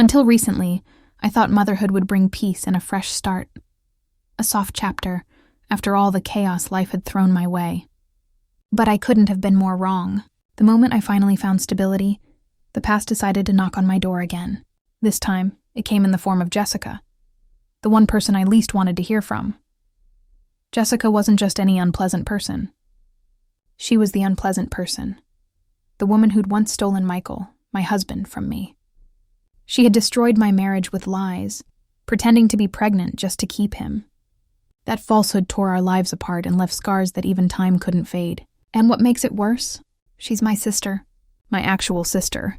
Until recently, I thought motherhood would bring peace and a fresh start. A soft chapter, after all the chaos life had thrown my way. But I couldn't have been more wrong. The moment I finally found stability, the past decided to knock on my door again. This time, it came in the form of Jessica, the one person I least wanted to hear from. Jessica wasn't just any unpleasant person. She was the unpleasant person. The woman who'd once stolen Michael, my husband, from me. She had destroyed my marriage with lies, pretending to be pregnant just to keep him. That falsehood tore our lives apart and left scars that even time couldn't fade. And what makes it worse? She's my sister. My actual sister.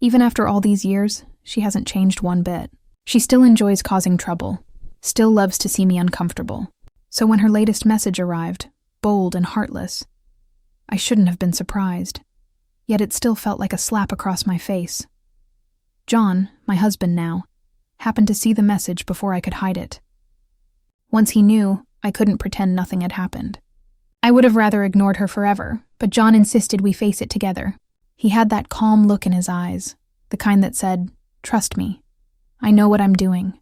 Even after all these years, she hasn't changed one bit. She still enjoys causing trouble, still loves to see me uncomfortable. So when her latest message arrived, bold and heartless, I shouldn't have been surprised. Yet it still felt like a slap across my face. John, my husband now, happened to see the message before I could hide it. Once he knew, I couldn't pretend nothing had happened. I would have rather ignored her forever, but John insisted we face it together. He had that calm look in his eyes, the kind that said, "Trust me. I know what I'm doing."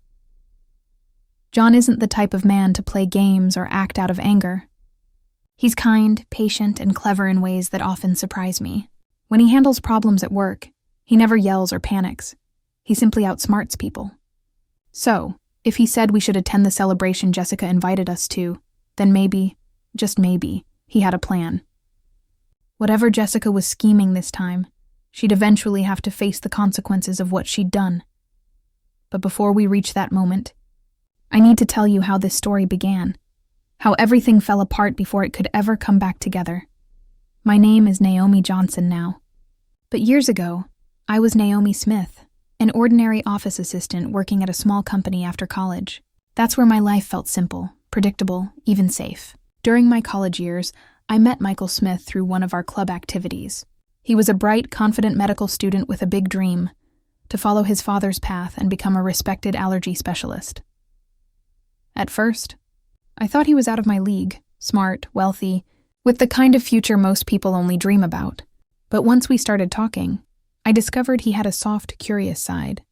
John isn't the type of man to play games or act out of anger. He's kind, patient, and clever in ways that often surprise me. When he handles problems at work, he never yells or panics. He simply outsmarts people. So, if he said we should attend the celebration Jessica invited us to, then maybe, just maybe, he had a plan. Whatever Jessica was scheming this time, she'd eventually have to face the consequences of what she'd done. But before we reach that moment, I need to tell you how this story began, how everything fell apart before it could ever come back together. My name is Naomi Johnson now. But years ago, I was Naomi Smith, an ordinary office assistant working at a small company after college. That's where my life felt simple, predictable, even safe. During my college years, I met Michael Smith through one of our club activities. He was a bright, confident medical student with a big dream, to follow his father's path and become a respected allergy specialist. At first, I thought he was out of my league, smart, wealthy, with the kind of future most people only dream about. But once we started talking, I discovered he had a soft, curious side.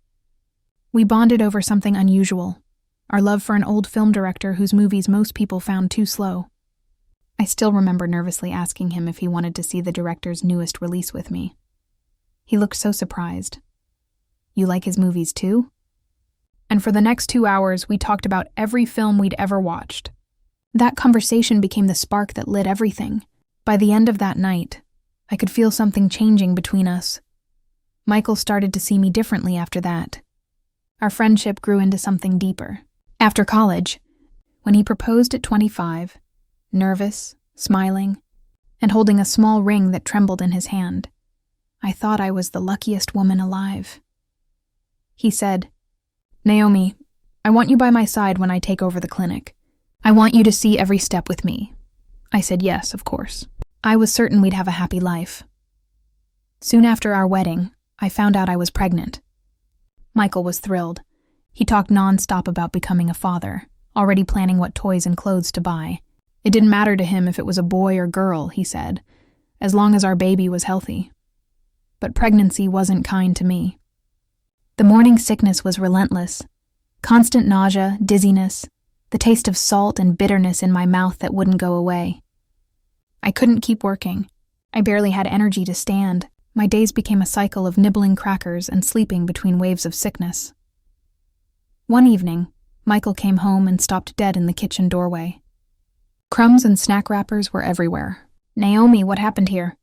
We bonded over something unusual, our love for an old film director whose movies most people found too slow. I still remember nervously asking him if he wanted to see the director's newest release with me. He looked so surprised. "You like his movies too?" And for the next 2 hours, we talked about every film we'd ever watched. That conversation became the spark that lit everything. By the end of that night, I could feel something changing between us. Michael started to see me differently after that. Our friendship grew into something deeper. After college, when he proposed at 25, nervous, smiling, and holding a small ring that trembled in his hand, I thought I was the luckiest woman alive. He said, "Naomi, I want you by my side when I take over the clinic. I want you to see every step with me." I said yes, of course. I was certain we'd have a happy life. Soon after our wedding, I found out I was pregnant. Michael was thrilled. He talked nonstop about becoming a father, already planning what toys and clothes to buy. It didn't matter to him if it was a boy or girl, he said, as long as our baby was healthy. But pregnancy wasn't kind to me. The morning sickness was relentless. Constant nausea, dizziness, the taste of salt and bitterness in my mouth that wouldn't go away. I couldn't keep working. I barely had energy to stand. My days became a cycle of nibbling crackers and sleeping between waves of sickness. One evening, Michael came home and stopped dead in the kitchen doorway. Crumbs and snack wrappers were everywhere. "Naomi, what happened here?"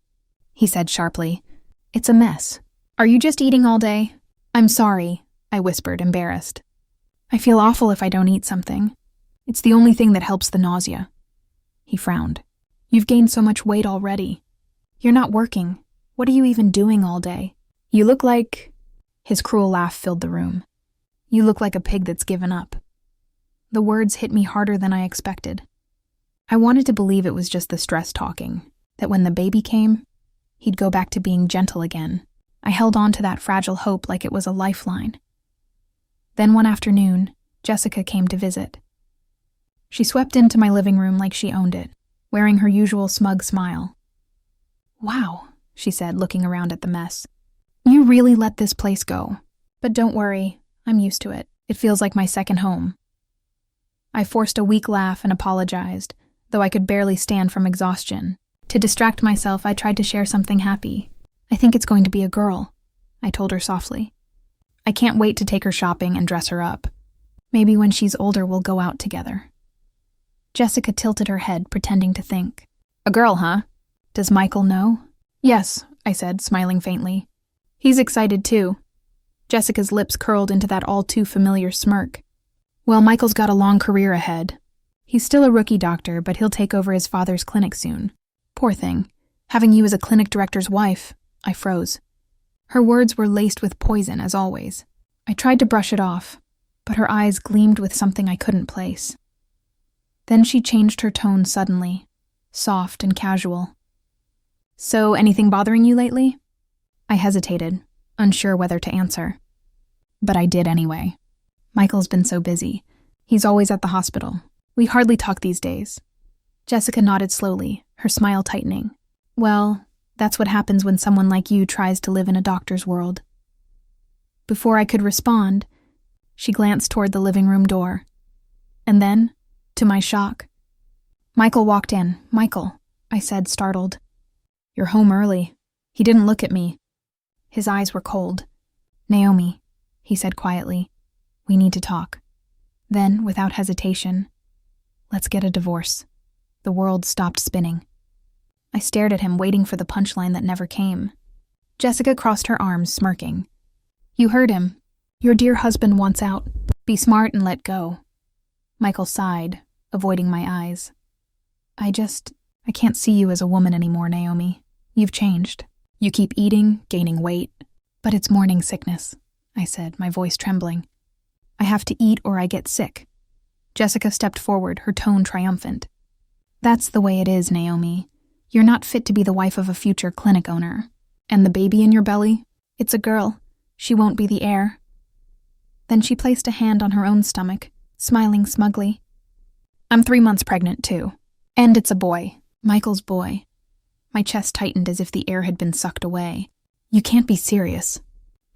he said sharply. "It's a mess. Are you just eating all day?" "I'm sorry," I whispered, embarrassed. "I feel awful if I don't eat something. It's the only thing that helps the nausea." He frowned. "You've gained so much weight already. You're not working. What are you even doing all day? You look like..." His cruel laugh filled the room. "You look like a pig that's given up." The words hit me harder than I expected. I wanted to believe it was just the stress talking, that when the baby came, he'd go back to being gentle again. I held on to that fragile hope like it was a lifeline. Then one afternoon, Jessica came to visit. She swept into my living room like she owned it, wearing her usual smug smile. "Wow," she said, looking around at the mess. "You really let this place go. But don't worry, I'm used to it. It feels like my second home. I forced a weak laugh and apologized, though I could barely stand from exhaustion. To distract myself, I tried to share something happy. I think it's going to be a girl, I told her softly. I can't wait to take her shopping and dress her up. Maybe when she's older we'll go out together. Jessica tilted her head, pretending to think. A girl, huh? Does Michael know? Yes, I said, smiling faintly. He's excited too. Jessica's lips curled into that all-too-familiar smirk. Well, Michael's got a long career ahead. He's still a rookie doctor, but he'll take over his father's clinic soon. Poor thing. Having you as a clinic director's wife. I froze. Her words were laced with poison, as always. I tried to brush it off, but her eyes gleamed with something I couldn't place. Then she changed her tone suddenly, soft and casual. So, anything bothering you lately? I hesitated, unsure whether to answer. But I did anyway. Michael's been so busy. He's always at the hospital. We hardly talk these days. Jessica nodded slowly, her smile tightening. Well, that's what happens when someone like you tries to live in a doctor's world. Before I could respond, she glanced toward the living room door. And then, to my shock, Michael walked in. Michael, I said, startled. You're home early. He didn't look at me. His eyes were cold. Naomi, he said quietly, we need to talk. Then, without hesitation, let's get a divorce. The world stopped spinning. I stared at him, waiting for the punchline that never came. Jessica crossed her arms, smirking. You heard him. Your dear husband wants out. Be smart and let go. Michael sighed, avoiding my eyes. I can't see you as a woman anymore, Naomi. You've changed. You keep eating, gaining weight. But it's morning sickness, I said, my voice trembling. I have to eat or I get sick. Jessica stepped forward, her tone triumphant. That's the way it is, Naomi. You're not fit to be the wife of a future clinic owner. And the baby in your belly? It's a girl. She won't be the heir. Then she placed a hand on her own stomach, smiling smugly. I'm 3 months pregnant, too. And it's a boy. Michael's boy. My chest tightened as if the air had been sucked away. You can't be serious.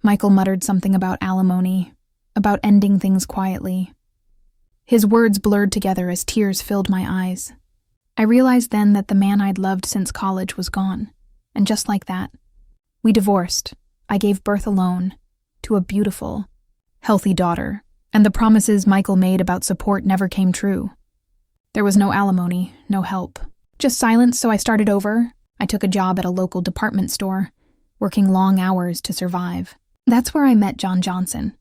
Michael muttered something about alimony, about ending things quietly. His words blurred together as tears filled my eyes. I realized then that the man I'd loved since college was gone. And just like that, we divorced. I gave birth alone to a beautiful, healthy daughter, and the promises Michael made about support never came true. There was no alimony, no help. Just silence, so I started over. I took a job at a local department store, working long hours to survive. That's where I met John Johnson,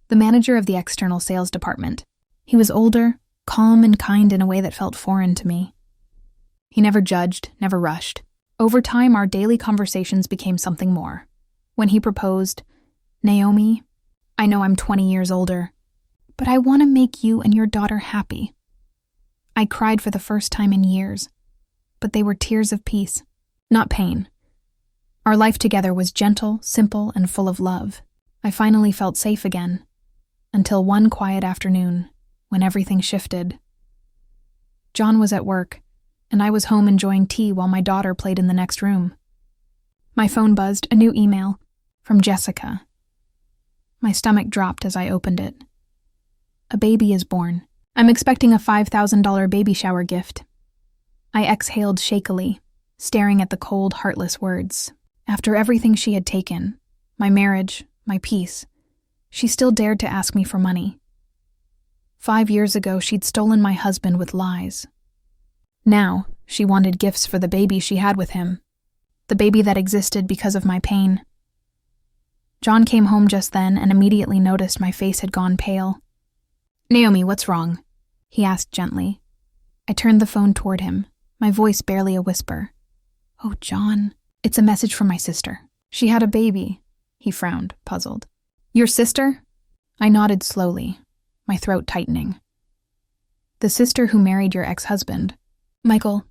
the manager of the external sales department. He was older, calm and kind in a way that felt foreign to me. He never judged, never rushed. Over time, our daily conversations became something more. When he proposed, Naomi, I know I'm 20 years older, but I want to make you and your daughter happy. I cried for the first time in years, but they were tears of peace, not pain. Our life together was gentle, simple, and full of love. I finally felt safe again, until one quiet afternoon, when everything shifted. John was at work, and I was home enjoying tea while my daughter played in the next room. My phone buzzed, a new email, from Jessica. My stomach dropped as I opened it. A baby is born. I'm expecting a $5,000 baby shower gift. I exhaled shakily, staring at the cold, heartless words. After everything she had taken, my marriage, my peace, she still dared to ask me for money. 5 years ago, she'd stolen my husband with lies. Now, she wanted gifts for the baby she had with him, the baby that existed because of my pain. John came home just then and immediately noticed my face had gone pale. Naomi, what's wrong? He asked gently. I turned the phone toward him, my voice barely a whisper. Oh, John, it's a message from my sister. She had a baby. He frowned, puzzled. Your sister? I nodded slowly, my throat tightening. The sister who married your ex-husband. Michael,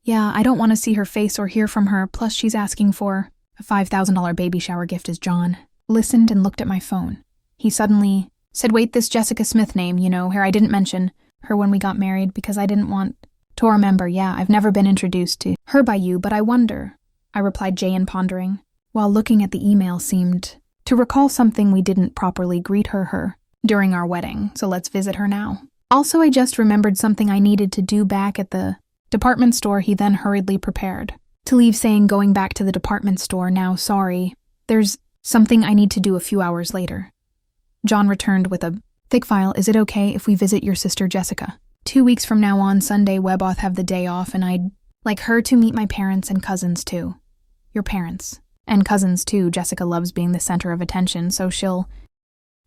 yeah, I don't want to see her face or hear from her, plus she's asking for a $5,000 baby shower gift as John listened and looked at my phone. He suddenly said, wait, this Jessica Smith name, her I didn't mention her when we got married because I didn't want to remember. Yeah, I've never been introduced to her by you, but I wonder. I replied, Jay, in pondering, while looking at the email seemed To recall something we didn't properly greet her during our wedding, so let's visit her now. Also, I just remembered something I needed to do back at the department store. He then hurriedly prepared to leave, saying, going back to the department store now, sorry. There's something I need to do a few hours later. John returned with a thick file. Is it okay if we visit your sister Jessica? 2 weeks from now on Sunday, Weboth have the day off, and I'd like her to meet my parents and cousins too. Your parents. And cousins too. Jessica loves being the center of attention, so she'll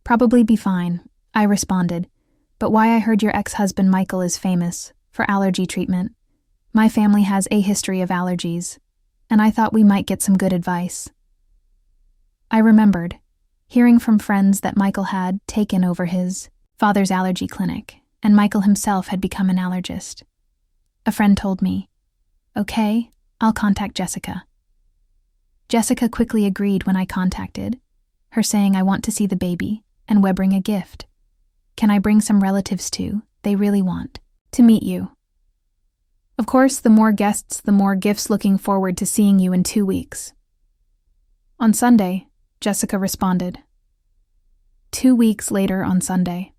probably be fine, I responded. But why I heard your ex-husband Michael is famous for allergy treatment. My family has a history of allergies, and I thought we might get some good advice. I remembered hearing from friends that Michael had taken over his father's allergy clinic, and Michael himself had become an allergist. A friend told me, okay, I'll contact Jessica. Jessica quickly agreed when I contacted her, saying I want to see the baby and we'll bring a gift. Can I bring some relatives too? They really want to meet you. Of course, the more guests, the more gifts. Looking forward to seeing you in 2 weeks. On Sunday, Jessica responded. 2 weeks later on Sunday,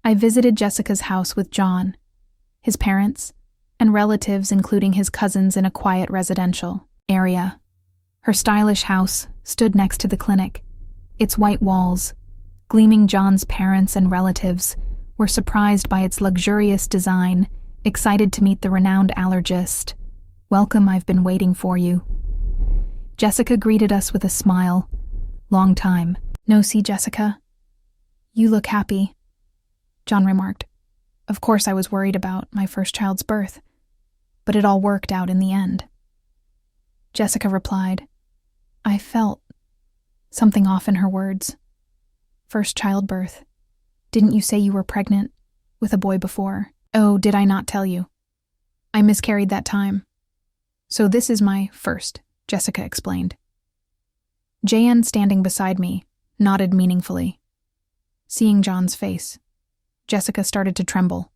I visited Jessica's house with John, his parents, and relatives, including his cousins, in a quiet residential area. Her stylish house stood next to the clinic, its white walls gleaming. John's parents and relatives were surprised by its luxurious design, excited to meet the renowned allergist. Welcome, I've been waiting for you. Jessica greeted us with a smile. Long time no see, Jessica. You look happy, John remarked. Of course I was worried about my first child's birth, but it all worked out in the end. Jessica replied. I felt something off in her words. First childbirth. Didn't you say you were pregnant with a boy before? Oh, did I not tell you? I miscarried that time. So this is my first, Jessica explained. JN, standing beside me, nodded meaningfully. Seeing John's face, Jessica started to tremble.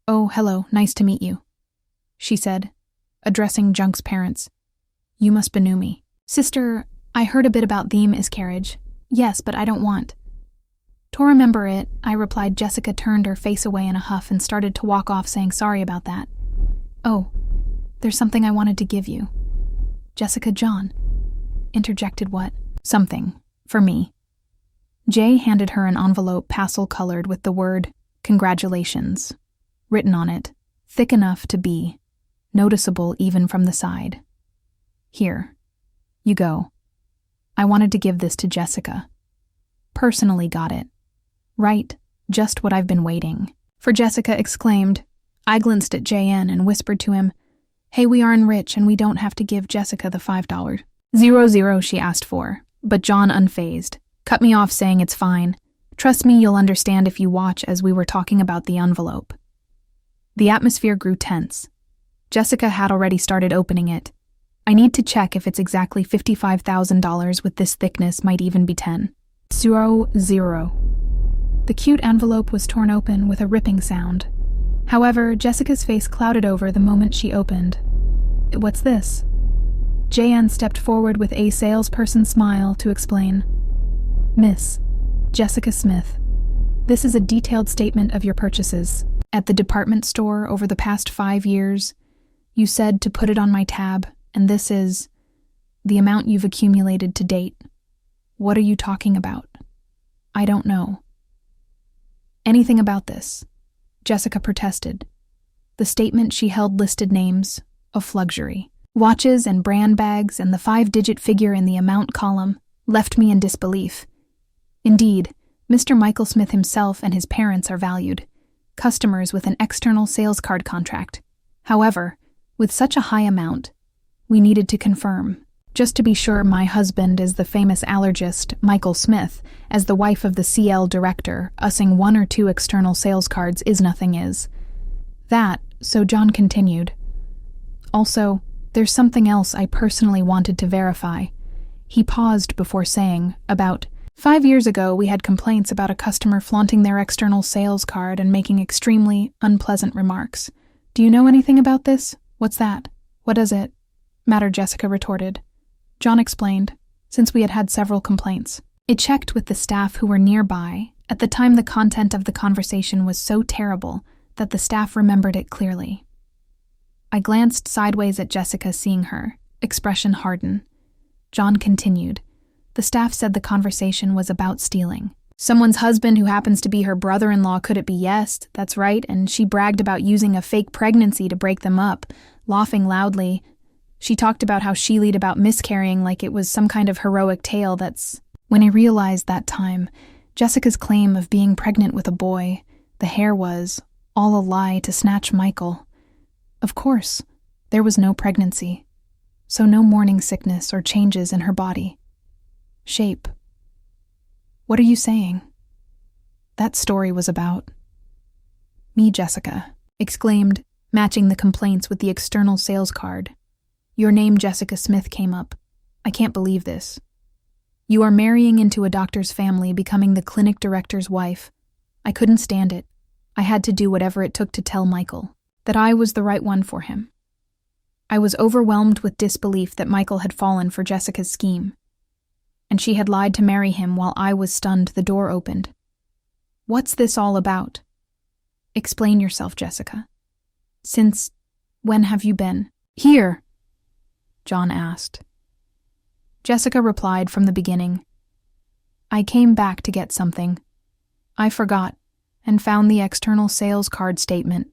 Oh, hello, nice to meet you, she said, addressing Junk's parents. You must be new me. Sister, I heard a bit about the miscarriage. Yes, but I don't want to remember it, I replied. Jessica turned her face away in a huff and started to walk off, saying sorry about that. Oh, there's something I wanted to give you. Jessica, John interjected. What? Something. For me. Jay handed her an envelope pastel-colored with the word congratulations written on it, thick enough to be noticeable even from the side. Here. You go. I wanted to give this to Jessica. Personally got it. Right, just what I've been waiting for, Jessica exclaimed. I glanced at JN and whispered to him, hey, we aren't rich and we don't have to give Jessica the $5 she asked for, but John, unfazed, cut me off, saying it's fine. Trust me, you'll understand if you watch, as we were talking about the envelope. The atmosphere grew tense. Jessica had already started opening it. I need to check if it's exactly $55,000 with this thickness, might even be 10. 0. The cute envelope was torn open with a ripping sound. However, Jessica's face clouded over the moment she opened. What's this? JN stepped forward with a salesperson smile to explain. Miss Jessica Smith, this is a detailed statement of your purchases at the department store over the past 5 years. You said to put it on my tab, and this is the amount you've accumulated to date. What are you talking about? I don't know anything about this, Jessica protested. The statement she held listed names of luxury watches and brand bags, and the 5-digit figure in the amount column left me in disbelief. Indeed, Mr. Michael Smith himself and his parents are valued customers with an external sales card contract. However, with such a high amount, we needed to confirm. Just to be sure, my husband is the famous allergist Michael Smith. As the wife of the CL director, using 1 or 2 external sales cards is nothing is. That, so John continued. Also, there's something else I personally wanted to verify. He paused before saying, about 5 years ago we had complaints about a customer flaunting their external sales card and making extremely unpleasant remarks. Do you know anything about this? What's that? What does it matter? Jessica retorted. John explained. since we had had several complaints. It checked with the staff who were nearby. At the time, the content of the conversation was so terrible that the staff remembered it clearly. I glanced sideways at Jessica, seeing her expression harden. John continued. The staff said the conversation was about stealing. Someone's husband who happens to be her brother-in-law. Could it be? Yes, that's right, and she bragged about using a fake pregnancy to break them up, laughing loudly. She talked about how she lied about miscarrying like it was some kind of heroic tale. That's when I realized that time, Jessica's claim of being pregnant with a boy, the hair was all a lie to snatch Michael. Of course, there was no pregnancy, so no morning sickness or changes in her body. Shape. What are you saying? That story was about me, Jessica exclaimed, matching the complaints with the external sales card. Your name, Jessica Smith, came up. I can't believe this. You are marrying into a doctor's family, becoming the clinic director's wife. I couldn't stand it. I had to do whatever it took to tell Michael that I was the right one for him. I was overwhelmed with disbelief that Michael had fallen for Jessica's scheme, and she had lied to marry him. While I was stunned, the door opened. What's this all about? Explain yourself, Jessica. Since when have you been here? John asked. Jessica replied from the beginning. I came back to get something. I forgot and found the external sales card statement.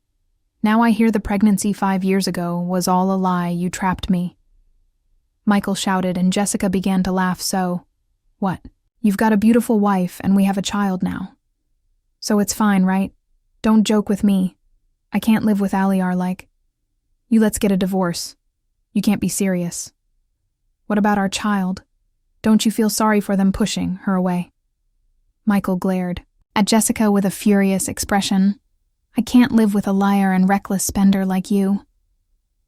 Now I hear the pregnancy 5 years ago was all a lie. You trapped me. Michael shouted, and Jessica began to laugh. So, what? You've got a beautiful wife and we have a child now. So it's fine, right? Don't joke with me. I can't live with Aliar like. You let's get a divorce. You can't be serious. What about our child? Don't you feel sorry for them pushing her away? Michael glared at Jessica with a furious expression. I can't live with a liar and reckless spender like you.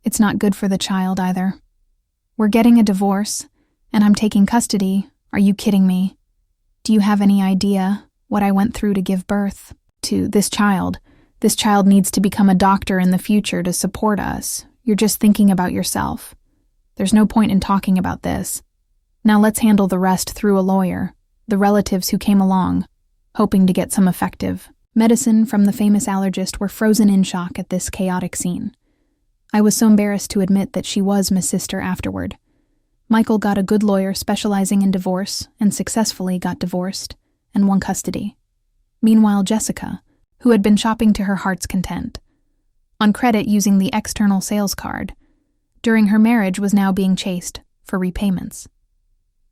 It's not good for the child either. We're getting a divorce, and I'm taking custody. Are you kidding me? Do you have any idea what I went through to give birth to this child? This child needs to become a doctor in the future to support us. You're just thinking about yourself. There's no point in talking about this. Now let's handle the rest through a lawyer, the relatives who came along, hoping to get some effective medicine from the famous allergist were frozen in shock at this chaotic scene. I was so embarrassed to admit that she was my sister afterward. Michael got a good lawyer specializing in divorce and successfully got divorced and won custody. Meanwhile, Jessica, who had been shopping to her heart's content, on credit using the external sales card, during her marriage was now being chased for repayments.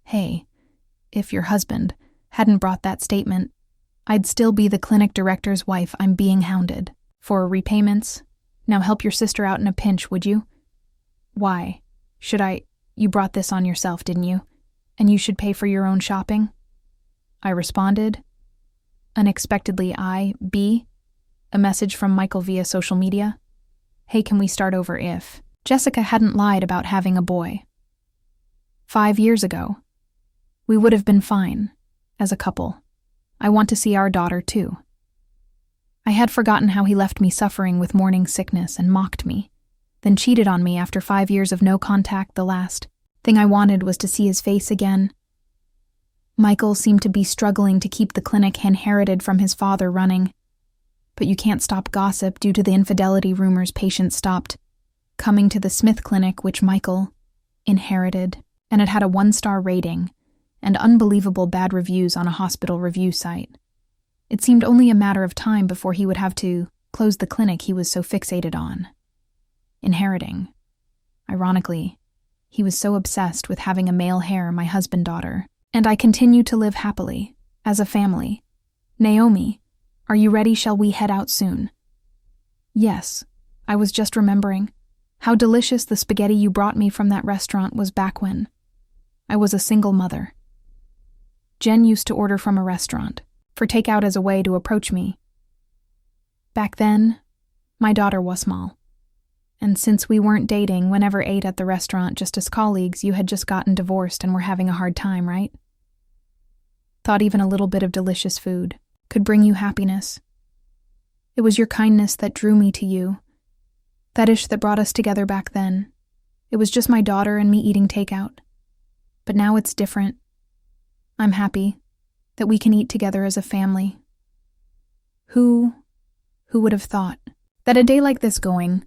Hey, if your husband hadn't brought that statement, I'd still be the clinic director's wife. I'm being hounded for repayments. Now help your sister out in a pinch, would you? Why? Should I? You brought this on yourself, didn't you? And you should pay for your own shopping? I responded. Unexpectedly, a message from Michael via social media. Hey, can we start over if Jessica hadn't lied about having a boy? 5 years ago, we would have been fine as a couple. I want to see our daughter too. I had forgotten how he left me suffering with morning sickness and mocked me, then cheated on me after 5 years of no contact. The last thing I wanted was to see his face again. Michael seemed to be struggling to keep the clinic inherited from his father running. But you can't stop gossip. Due to the infidelity rumors, patients stopped coming to the Smith clinic, which Michael inherited, and it had a 1-star rating and unbelievable bad reviews on a hospital review site. It seemed only a matter of time before he would have to close the clinic he was so fixated on inheriting. Ironically, he was so obsessed with having a male heir, my husband-daughter, and I continue to live happily, as a family. Naomi, are you ready? Shall we head out soon? Yes, I was just remembering how delicious the spaghetti you brought me from that restaurant was back when I was a single mother. Jen used to order from a restaurant for takeout as a way to approach me. Back then, my daughter was small. And since we weren't dating, whenever ate at the restaurant just as colleagues, you had just gotten divorced and were having a hard time, right? Thought even a little bit of delicious food could bring you happiness. It was your kindness that drew me to you. That ish that brought us together back then. It was just my daughter and me eating takeout. But now it's different. I'm happy that we can eat together as a family. Who would have thought that a day like this going